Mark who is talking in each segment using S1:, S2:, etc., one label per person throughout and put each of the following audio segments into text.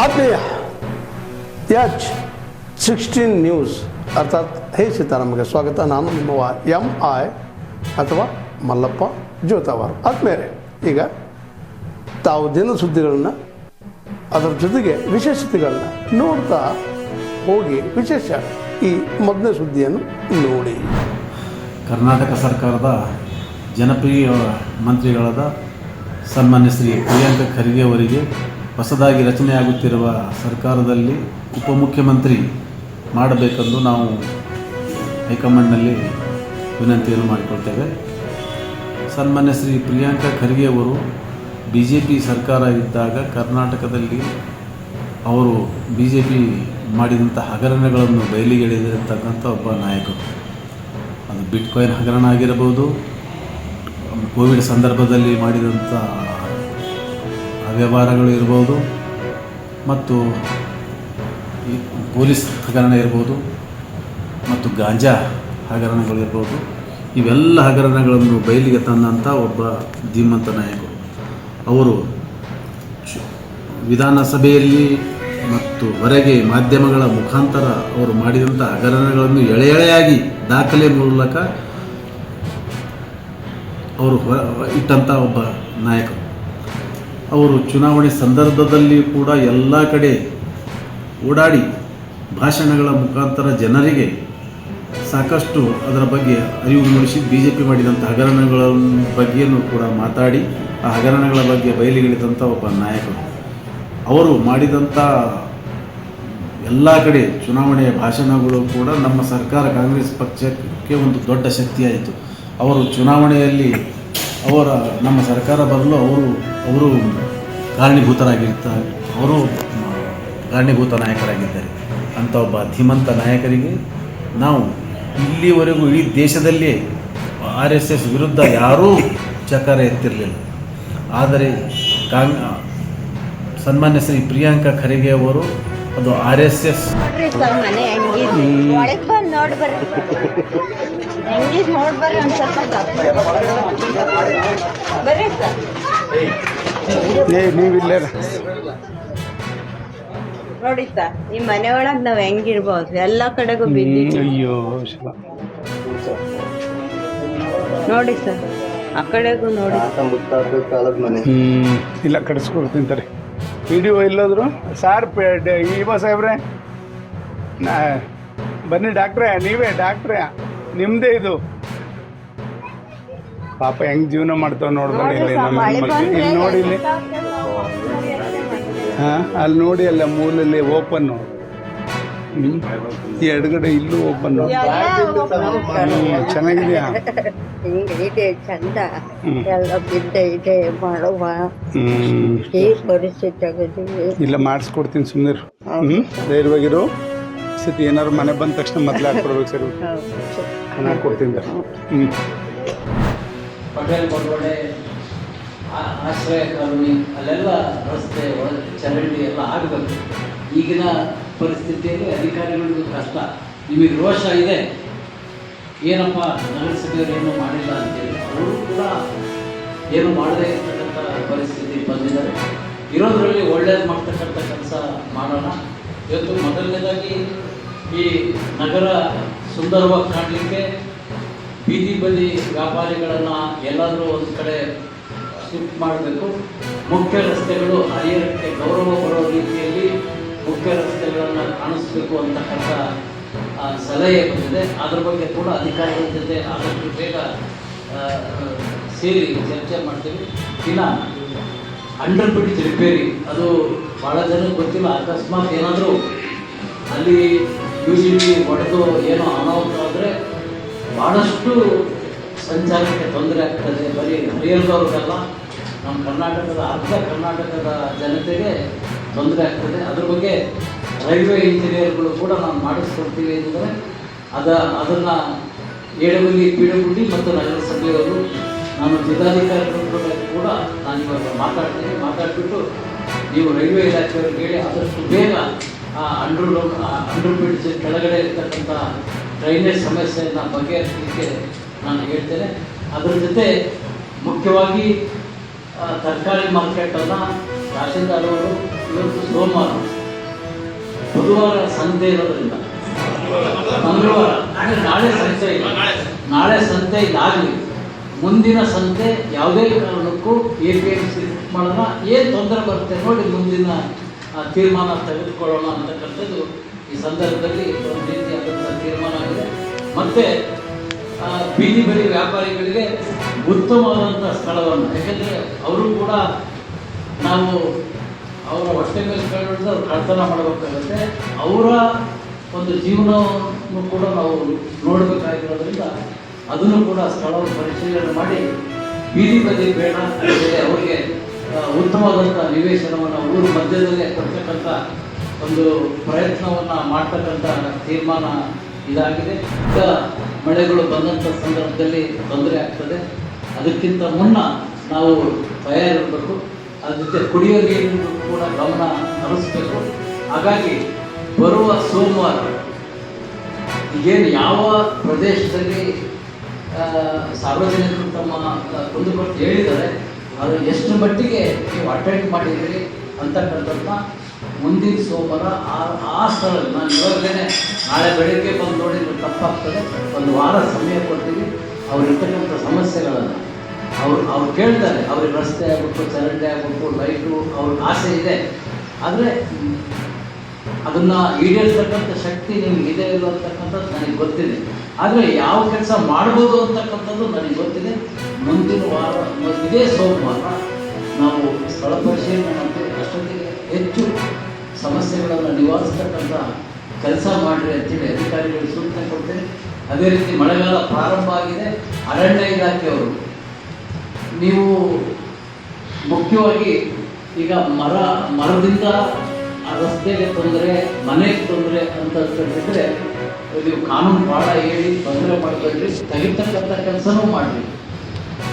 S1: ಆತ್ಮೀಯ H16 news ಅರ್ಥಾತ್ ಹೇ ಸೀತಾರಾಮಗೆ ಸ್ವಾಗತ. ನಾನು ನಿಮ್ಮವ MI ಅಥವಾ ಮಲ್ಲಪ್ಪ ಜೋತಾವಾರ್. ಆದ್ಮೇಲೆ ಈಗ ತಾವು ದಿನ ಸುದ್ದಿಗಳನ್ನ ಅದರ ಜೊತೆಗೆ ವಿಶೇಷತೆಗಳನ್ನ ನೋಡ್ತಾ ಹೋಗಿ ವಿಶೇಷ ಈ ಮೊದಲನೇ ಸುದ್ದಿಯನ್ನು ನೋಡಿ.
S2: ಕರ್ನಾಟಕ ಸರ್ಕಾರದ ಜನಪ್ರಿಯ ಮಂತ್ರಿಗಳಾದ ಸನ್ಮಾನ್ಯ ಶ್ರೀ ಪ್ರಿಯಾಂಕ ಖರ್ಗೆ ಅವರಿಗೆ ಹೊಸದಾಗಿ ರಚನೆಯಾಗುತ್ತಿರುವ ಸರ್ಕಾರದಲ್ಲಿ ಉಪಮುಖ್ಯಮಂತ್ರಿ ಮಾಡಬೇಕೆಂದು ನಾವು ಹೈಕಮಾಂಡ್ನಲ್ಲಿ ವಿನಂತಿಯನ್ನು ಮಾಡಿಕೊಳ್ತೇವೆ. ಸನ್ಮಾನ್ಯ ಶ್ರೀ ಪ್ರಿಯಾಂಕ ಖರ್ಗೆ ಅವರು BJP ಸರ್ಕಾರ ಇದ್ದಾಗ ಕರ್ನಾಟಕದಲ್ಲಿ ಅವರು BJP ಮಾಡಿದಂಥ ಹಗರಣಗಳನ್ನು ಬಯಲಿಗೆಳೆದಿರತಕ್ಕಂಥ ಒಬ್ಬ ನಾಯಕರು. ಅದು ಬಿಟ್ಕಾಯಿನ್ ಹಗರಣ ಆಗಿರಬಹುದು, ಕೋವಿಡ್ ಸಂದರ್ಭದಲ್ಲಿ ಮಾಡಿದಂಥ ಅವ್ಯವಹಾರಗಳು ಇರ್ಬೋದು, ಮತ್ತು ಈ ಪೊಲೀಸ್ ಹಗರಣ ಇರ್ಬೋದು, ಮತ್ತು ಗಾಂಜಾ ಹಗರಣಗಳು ಇರ್ಬೋದು. ಇವೆಲ್ಲ ಹಗರಣಗಳನ್ನು ಬಯಲಿಗೆ ತಂದಂಥ ಒಬ್ಬ ಧೀಮಂತ ನಾಯಕರು. ಅವರು ವಿಧಾನಸಭೆಯಲ್ಲಿ ಮತ್ತು ಹೊರಗೆ ಮಾಧ್ಯಮಗಳ ಮುಖಾಂತರ ಅವರು ಮಾಡಿದಂಥ ಹಗರಣಗಳನ್ನು ಎಳೆಯಾಗಿ ದಾಖಲೆ ಮೂಲಕ ಅವರು ಇಟ್ಟಂಥ ಒಬ್ಬ ನಾಯಕರು. ಅವರು ಚುನಾವಣೆ ಸಂದರ್ಭದಲ್ಲಿ ಕೂಡ ಎಲ್ಲ ಕಡೆ ಓಡಾಡಿ ಭಾಷಣಗಳ ಮುಖಾಂತರ ಜನರಿಗೆ ಸಾಕಷ್ಟು ಅದರ ಬಗ್ಗೆ ಅರಿವು ಮೂಡಿಸಿ BJP ಮಾಡಿದಂಥ ಹಗರಣಗಳ ಬಗ್ಗೆಯೂ ಕೂಡ ಮಾತಾಡಿ ಆ ಹಗರಣಗಳ ಬಗ್ಗೆ ಬಯಲಿಗೆಳೆದಂಥ ಒಬ್ಬ ನಾಯಕರು. ಅವರು ಮಾಡಿದಂಥ ಎಲ್ಲ ಕಡೆ ಚುನಾವಣೆಯ ಭಾಷಣಗಳು ಕೂಡ ನಮ್ಮ ಸರ್ಕಾರ ಕಾಂಗ್ರೆಸ್ ಪಕ್ಷಕ್ಕೆ ಒಂದು ದೊಡ್ಡ ಶಕ್ತಿಯಾಯಿತು. ಅವರು ಚುನಾವಣೆಯಲ್ಲಿ ನಮ್ಮ ಸರ್ಕಾರ ಬರಲು ಅವರು ಕಾರಣೀಭೂತರಾಗಿರ್ತಾರೆ. ಅವರು ಕಾರಣೀಭೂತ ನಾಯಕರಾಗಿದ್ದಾರೆ. ಅಂಥ ಒಬ್ಬ ಧೀಮಂತ ನಾಯಕರಿಗೆ ನಾವು ಇಲ್ಲಿವರೆಗೂ ಇಡೀ ದೇಶದಲ್ಲಿ RSS ವಿರುದ್ಧ ಯಾರೂ ಚಕಾರ ಎತ್ತಿರಲಿಲ್ಲ. ಆದರೆ ಸನ್ಮಾನ್ಯ ಶ್ರೀ ಪ್ರಿಯಾಂಕ ಖರ್ಗೆ ಅವರು ಅದು RSS
S3: ನೋಡಿ ಸರ್, ಈ ಮನೆ ಒಳಗೆ ನಾವ್ ಹೆಂಗಿರ್ಬೋದು ಎಲ್ಲ ಕಡೆಗೂ ಬಿದ್ದಿದ್ದೀವಿ.
S1: ಅಯ್ಯೋ
S3: ನೋಡಿ ಸರ್, ಆ ಕಡೆಗೂ ನೋಡಿ.
S1: ಇಲ್ಲ ಕಡಿಸ್ಕೊಡ್ತೀನಿ ತಾರೆ. ವಿಡಿಯೋ ಇಲ್ಲದ್ರು ಸಾರ್ ಇವ ಸಾಹೇಬ್ರೆ ಬನ್ನಿ ಡಾಕ್ಟ್ರೇ, ನೀವೇ ಡಾಕ್ಟ್ರೇ, ನಿಮ್ಮದೇ ಇದು. ಪಾಪ ಹೆಂಗ್ ಜೀವನ ಮಾಡ್ತಾವ ನೋಡ್ಬೇಡಿ. ಇಲ್ಲಿ ನೋಡಿ, ಇಲ್ಲಿ ಅಲ್ಲಿ ನೋಡಿ, ಅಲ್ಲ ಮೂಲಲ್ಲಿ ಓಪನ್, ಈ ಎಡಗಡೆ ಇಲ್ಲೂ ಓಪನ್. ಚೆನ್ನಾಗಿದೆಯಾ?
S3: ಇದೆ ಚಂದ, ಎಲ್ಲ ಬಿದ್ದ ಇದೆ ಮಾಡುವ ಈ ಪರಿಸ್ಥಿತಿ.
S1: ಇಲ್ಲ ಮಾಡಿಸ್ಕೊಡ್ತೀನಿ, ಸುಮ್ಮನೆ ಧೈರ್ಯವಾಗಿರು. ಸತಿ ಏನಾದ್ರು ಮನೆ ಬಂದ ತಕ್ಷಣ ಮೊದಲು ಹಾಕ್ಕೊಡ್ಬೇಕು ಸರ್. ಹಾಕ್ಕೊಡ್ತೀನಿ.
S4: ಪಟೇಲ್ ಕೊಡಗಡೆ ಆಶ್ರಯ ಕಾಲೋನಿ ಅಲ್ಲೆಲ್ಲ ರಸ್ತೆ ಚರಂಡಿ ಎಲ್ಲ ಆಗಬೇಕು. ಈಗಿನ ಪರಿಸ್ಥಿತಿಯಲ್ಲಿ ಅಧಿಕಾರಿಗಳಿಗೂ ಕಷ್ಟ. ನಿಮಗೆ ರೋಷ ಇದೆ, ಏನಪ್ಪ ನಗರಸಭೆಯವರು ಏನೂ ಮಾಡಿಲ್ಲ ಅಂತೇಳಿ. ಅವರು ಕೂಡ ಏನು ಮಾಡದೇ ಇರ್ತಕ್ಕಂಥ ಪರಿಸ್ಥಿತಿ ಬಂದಿದ್ದಾರೆ. ಇರೋದ್ರಲ್ಲಿ ಒಳ್ಳೇದು ಮಾಡ್ತಕ್ಕಂಥ ಕೆಲಸ ಮಾಡೋಣ. ಇವತ್ತು ಮೊದಲನೇದಾಗಿ ಈ ನಗರ ಸುಂದರವಾಗಿ ಕಾಣಲಿಕ್ಕೆ ಬೀದಿ ಬದಿ ವ್ಯಾಪಾರಿಗಳನ್ನು ಎಲ್ಲಾದರೂ ಒಂದು ಕಡೆ ಶಿಫ್ಟ್ ಮಾಡಬೇಕು. ಮುಖ್ಯ ರಸ್ತೆಗಳು ಹರಿಹರಕ್ಕೆ ಗೌರವ ಬರೋ ರೀತಿಯಲ್ಲಿ ಮುಖ್ಯ ರಸ್ತೆಗಳನ್ನು ಕಾಣಿಸ್ಬೇಕು ಅಂತಕ್ಕಂಥ ಸಲಹೆ ಬಂದಿದೆ. ಅದ್ರ ಬಗ್ಗೆ ಕೂಡ ಅಧಿಕಾರಿಗಳ ಜೊತೆ ಆದಷ್ಟು ಬೇಗ ಸೇರಿ ಚರ್ಚೆ ಮಾಡ್ತೀವಿ. ಇನ್ನು ಅಂಡರ್ ಬ್ರಿಡ್ಜ್ ರಿಪೇರಿ, ಅದು ಭಾಳ ಜನಕ್ಕೆ ಗೊತ್ತಿಲ್ಲ. ಅಕಸ್ಮಾತ್ ಏನಾದರೂ ಅಲ್ಲಿ UGB ಹೊಡೆದು ಏನೋ ಅನಾಹುತ ಆದರೆ ಭಾಳಷ್ಟು ಸಂಚಾರಕ್ಕೆ ತೊಂದರೆ ಆಗ್ತದೆ. ಬರೀ ಹರಿಹರದವ್ರಿಗೆಲ್ಲ, ನಮ್ಮ ಕರ್ನಾಟಕದ ಅರ್ಧ ಕರ್ನಾಟಕದ ಜನತೆಗೆ ತೊಂದರೆ ಆಗ್ತದೆ. ಅದ್ರ ಬಗ್ಗೆ ರೈಲ್ವೆ ಇಂಜಿನಿಯರ್ಗಳು ಕೂಡ ನಾವು ಮಾಡಿಸ್ಕೊಡ್ತೀವಿ ಅಂದರೆ ಅದನ್ನು ಏಳವಲ್ಲಿ PWD ಮತ್ತು ನಗರಸಭೆಯವರು, ನಾನು ಜಿಲ್ಲಾಧಿಕಾರಿಗಳು ಕೂಡ ನಾನು ಇವಾಗ ಮಾತಾಡ್ಬಿಟ್ಟು ನೀವು ರೈಲ್ವೆ ಇಲಾಖೆಯವ್ರಿಗೆ ಹೇಳಿ ಆದಷ್ಟು ಬೇಗ ಆ ಅಂಡರ್ ಬ್ರಿಡ್ಜ್ ಕೆಳಗಡೆ ಇರ್ತಕ್ಕಂಥ ಡ್ರೈನೇಜ್ ಸಮಸ್ಯೆಯನ್ನು ಬಗೆಹರಿಸಲಿಕ್ಕೆ ನಾನು ಹೇಳ್ತೇನೆ. ಅದರ ಜೊತೆ ಮುಖ್ಯವಾಗಿ ತರಕಾರಿ ಮಾರ್ಕೆಟನ್ನು ತಹಶೀಲ್ದಾರ್ ಅವರು ಇವತ್ತು ಸೋಮವಾರ, ಬುಧವಾರ ಸಂತೆ ಇರೋದ್ರಿಂದ ಮಂಗಳವಾರ ಅಂದರೆ ನಾಳೆ ಸಂತೆ ಇಲ್ಲ. ನಾಳೆ ಸಂತೆ ಇದಾಗಲಿ, ಮುಂದಿನ ಸಂತೆ ಯಾವುದೇ ಕಾರಣಕ್ಕೂ APMC ಮಾಡೋಣ, ಏನು ತೊಂದರೆ ಬರುತ್ತೆ ನೋಡಿ ಮುಂದಿನ ತೀರ್ಮಾನ ತೆಗೆದುಕೊಳ್ಳೋಣ ಅಂತಕ್ಕಂಥದ್ದು ಈ ಸಂದರ್ಭದಲ್ಲಿ ಒಂದು ರೀತಿಯಾದಂಥ ತೀರ್ಮಾನ ಆಗಿದೆ. ಮತ್ತು ಬೀದಿ ಬದಿ ವ್ಯಾಪಾರಿಗಳಿಗೆ ಉತ್ತಮವಾದಂಥ ಸ್ಥಳವನ್ನು, ಯಾಕೆಂದರೆ ಅವರು ಕೂಡ ನಾವು ಅವರ ಹೊಟ್ಟೆ ಮೇಲೆ ಕಳೆದು ಅವ್ರು ಕಳ್ತನ ಮಾಡಬೇಕಾಗುತ್ತೆ, ಅವರ ಒಂದು ಜೀವನವನ್ನು ಕೂಡ ನಾವು ನೋಡಬೇಕಾಗಿರೋದ್ರಿಂದ ಅದನ್ನು ಕೂಡ ಸ್ಥಳವನ್ನು ಪರಿಶೀಲನೆ ಮಾಡಿ ಬೀದಿ ಬದಿ ಬೇಡ, ಅವರಿಗೆ ಉತ್ತಮವಾದಂಥ ನಿವೇಶನವನ್ನು ಊರು ಮಧ್ಯದಲ್ಲೇ ಕೊಡ್ತಕ್ಕಂಥ ಒಂದು ಪ್ರಯತ್ನವನ್ನು ಮಾಡ್ತಕ್ಕಂಥ ತೀರ್ಮಾನ ಇದಾಗಿದೆ. ಈಗ ಮಳೆಗಳು ಬಂದಂಥ ಸಂದರ್ಭದಲ್ಲಿ ತೊಂದರೆ ಆಗ್ತದೆ, ಅದಕ್ಕಿಂತ ಮುನ್ನ ನಾವು ತಯಾರಿರಬೇಕು. ಅದ್ರ ಜೊತೆ ಕುಡಿಯೋ ನೀರಿನ ಕೂಡ ಗಮನ ಹರಿಸಬೇಕು. ಹಾಗಾಗಿ ಬರುವ ಸೋಮವಾರ ಈಗೇನು ಯಾವ ಪ್ರದೇಶದಲ್ಲಿ ಸಾರ್ವಜನಿಕರು ತಮ್ಮ ಕುಂದುಕೊಟ್ಟು ಹೇಳಿದ್ದಾರೆ ಅದು ಎಷ್ಟು ಮಟ್ಟಿಗೆ ನೀವು ಅಟೆಂಡ್ ಮಾಡಿದ್ದೀರಿ ಅಂತಕ್ಕಂಥದ್ದನ್ನ ಮುಂದಿನ ಸೋಮವಾರ ಆ ಸ್ಥಳದಲ್ಲಿ ನಾನು ಇವಾಗಲೇ ನಾಳೆ ಬೆಳಗ್ಗೆ ಬಂದು ನೋಡಿದ್ರೆ ತಪ್ಪಾಗ್ತದೆ. ಒಂದು ವಾರ ಸಮಯ ಕೊಡ್ತೀವಿ. ಅವ್ರಿರ್ತಕ್ಕಂಥ ಸಮಸ್ಯೆಗಳನ್ನು ಅವ್ರು ಕೇಳ್ತಾರೆ. ಅವ್ರಿಗೆ ರಸ್ತೆ ಆಗ್ಬಿಟ್ಟು, ಚರಂಡಿ ಆಗ್ಬಿಟ್ಟು, ಲೈಟು ಅವ್ರಿಗೆ ಆಸೆ ಇದೆ, ಆದರೆ ಅದನ್ನು ಈಡೇರಿಸ್ತಕ್ಕಂಥ ಶಕ್ತಿ ನಿಮ್ಗೆ ಇದೆ ಇಲ್ಲ ಅಂತಕ್ಕಂಥದ್ದು ನನಗೆ ಗೊತ್ತಿದೆ. ಆದರೆ ಯಾವ ಕೆಲಸ ಮಾಡ್ಬೋದು ಅಂತಕ್ಕಂಥದ್ದು ನನಗೆ ಗೊತ್ತಿದೆ. ಮುಂದಿನ ವಾರ ಇದೇ ಸೋಮವಾರ ನಾವು ಸ್ಥಳ ಪರಿಶೀಲನೆ ಮಾಡ್ತೀವಿ. ಅಷ್ಟೊತ್ತಿಗೆ ಹೆಚ್ಚು ಸಮಸ್ಯೆಗಳನ್ನು ನಿವಾರಿಸ್ತಕ್ಕಂಥ ಕೆಲಸ ಮಾಡಿರಿ ಅಂತೇಳಿ ಅಧಿಕಾರಿಗಳಿಗೆ ಸೂಚನೆ ಕೊಡ್ತೇನೆ. ಅದೇ ರೀತಿ ಮಳೆಗಾಲ ಪ್ರಾರಂಭ ಆಗಿದೆ. ಅರಣ್ಯ ಇಲಾಖೆಯವರು ನೀವು ಮುಖ್ಯವಾಗಿ ಈಗ ಮರದಿಂದ ರಸ್ತೆಗೆ ತೊಂದರೆ, ಮನೆಗೆ ತೊಂದರೆ ಅಂತ ಹೇಳಿದ್ರೆ ನೀವು ಕಾನೂನು ಭಾಳ ಹೇಳಿ ತೊಂದರೆ ಮಾಡಬೇಡ್ರಿ, ತೆಗಿತಕ್ಕಂಥ ಕೆಲಸನೂ ಮಾಡಿರಿ.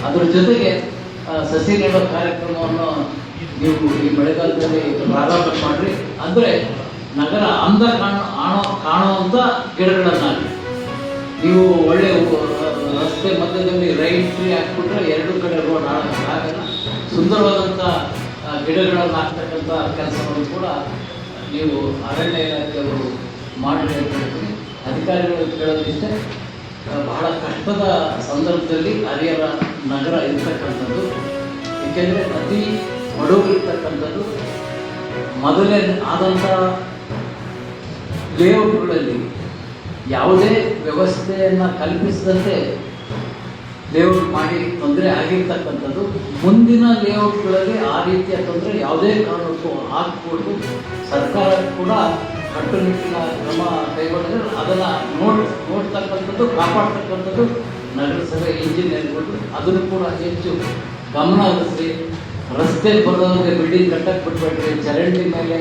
S4: ಅದ್ರ ಜೊತೆಗೆ ಸಸಿ ನೆಡೋ ಕಾರ್ಯಕ್ರಮವನ್ನು ನೀವು ಈ ಮಳೆಗಾಲದಲ್ಲಿ ಪ್ರಾರಂಭ ಮಾಡಿರಿ. ಅಂದರೆ ನಗರ ಅಂದ ಕಾಣುವಂಥ ಗಿಡಗಳನ್ನಾಗಿ ನೀವು ಒಳ್ಳೆ ರಸ್ತೆ ಮಧ್ಯದಲ್ಲಿ ರೈಟ್ ಟ್ರೀ ಹಾಕ್ಬಿಟ್ರೆ ಎರಡೂ ಕಡೆ ರೋಡ್ ಆಗಲ್ಲ. ಸುಂದರವಾದಂಥ ಗಿಡಗಳನ್ನು ಹಾಕ್ತಕ್ಕಂಥ ಕೆಲಸವನ್ನು ಕೂಡ ನೀವು ಅರಣ್ಯ ಇಲಾಖೆಯವರು ಮಾಡಿ ಅಂತ ಹೇಳ್ತೀನಿ. ಅಧಿಕಾರಿಗಳು ಕೇಳೋದಿಷ್ಟೇ, ಬಹಳ ಕಷ್ಟದ ಸಂದರ್ಭದಲ್ಲಿ ಹರಿಹರ ನಗರ ಇರ್ತಕ್ಕಂಥದ್ದು. ಏಕೆಂದರೆ ಅತಿ ಬಡವರಿರ್ತಕ್ಕಂಥದ್ದು. ಮೊದಲೇ ಆದಂಥ ಲೇಔಟ್ಗಳಲ್ಲಿ ಯಾವುದೇ ವ್ಯವಸ್ಥೆಯನ್ನು ಕಲ್ಪಿಸಿದಂತೆ ಲೇಔಟ್ ಮಾಡಿ ತೊಂದರೆ ಆಗಿರ್ತಕ್ಕಂಥದ್ದು. ಮುಂದಿನ ಲೇಔಟ್ಗಳಲ್ಲಿ ಆ ರೀತಿಯ ತೊಂದರೆ ಯಾವುದೇ ಕಾರಣಕ್ಕೂ ಆಗಕೂಡದು. ಸರ್ಕಾರ ಕೂಡ ಕಟ್ಟುನಿಟ್ಟಿನ ಕ್ರಮ ಕೈಗೊಂಡಿದ್ರೆ ಅದನ್ನು ನೋಡ್ತಕ್ಕಂಥದ್ದು, ಕಾಪಾಡ್ತಕ್ಕಂಥದ್ದು ನಗರಸಭೆ ಇಂಜಿನಿಯರ್ಗಳು. ಅದನ್ನು ಕೂಡ ಹೆಚ್ಚು ಗಮನ ಹರಿಸಿ ರಸ್ತೆ ಬರೋರಿಗೆ ಬಿಲ್ಡಿಂಗ್ ಕಟ್ಟಕ್ಕೆ ಬಿಟ್ಬಿಟ್ರಿ, ಚರಂಡಿ ಮೇಲೆ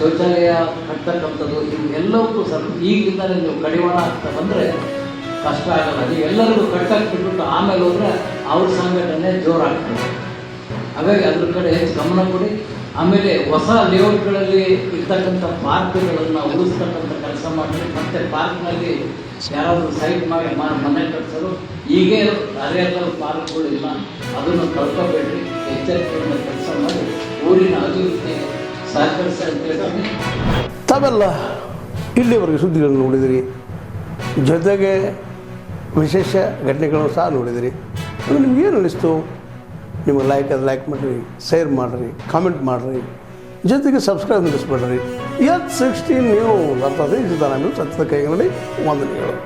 S4: ಶೌಚಾಲಯ ಕಟ್ತಕ್ಕಂಥದ್ದು, ಇವೆಲ್ಲವೂ ಸ್ವಲ್ಪ ಈಗಿಂದಲೇ ನೀವು ಕಡಿವಾಣ ಆಗ್ತಾ ಬಂದರೆ ಕಷ್ಟ ಆಗಲ್ಲ. ನೀವೆಲ್ಲರಿಗೂ ಕಟ್ಟಕ್ಕೆ ಬಿಟ್ಬಿಟ್ಟು ಆಮೇಲೆ ಹೋದರೆ ಅವ್ರ ಸಂಘಟನೆ ಜೋರಾಗ್ತದೆ. ಹಾಗಾಗಿ ಅದ್ರ ಕಡೆ ಹೆಚ್ಚು ಗಮನ ಕೊಡಿ. ಆಮೇಲೆ ಹೊಸ ಲೇಔಟ್ಗಳಲ್ಲಿ ಇರ್ತಕ್ಕಂಥ ಪಾರ್ಕ್ಗಳನ್ನು ಉಳಿಸ್ತಕ್ಕಂಥ ಕೆಲಸ ಮಾಡಿ. ಮತ್ತು ಪಾರ್ಕ್ನಲ್ಲಿ ಯಾರಾದರೂ ಸೈಟ್ ಮಾಡಿ ಮನೆ ಕಟ್ಟಿಸೋರು, ಈಗೇ ಹರಿಹರದಲ್ಲಿ ಪಾರ್ಕ್ಗಳು ಇಲ್ಲ, ಅದನ್ನು ಕಳ್ಕೊಬೇಡ್ರಿ. ಎಚ್ಚರಿಕೆಯಿಂದ ಕೆಲಸ ಮಾಡಿ ಊರಿನ ಅಭಿವೃದ್ಧಿಗೆ ಸಹಕರಿಸಿ ಅಂತ ಹೇಳ್ತೀನಿ.
S5: ತಾವೆಲ್ಲ ಇಲ್ಲಿವರೆಗೆ ಸುದ್ದಿಗಳನ್ನು ನೋಡಿದಿರಿ, ಜೊತೆಗೆ ವಿಶೇಷ ಘಟನೆಗಳನ್ನು ಸಹ ನೋಡಿದಿರಿ. ಅದು ನಿಮ್ಗೇನು ಅನ್ನಿಸ್ತು? ನಿಮಗೆ ಲೈಕ್ ಮಾಡಿರಿ, ಶೇರ್ ಮಾಡಿರಿ, ಕಾಮೆಂಟ್ ಮಾಡಿರಿ, ಜೊತೆಗೆ ಸಬ್ಸ್ಕ್ರೈಬ್ ನಿಲ್ಲಿಸ್ಬೇಡ್ರಿ. H16 ನ್ಯೂಸ್ ಅರ್ಥಾತ್ ಸತ್ಯದ ಕೈಗನ್ನಡಿ ವಂದನೆಗಳು.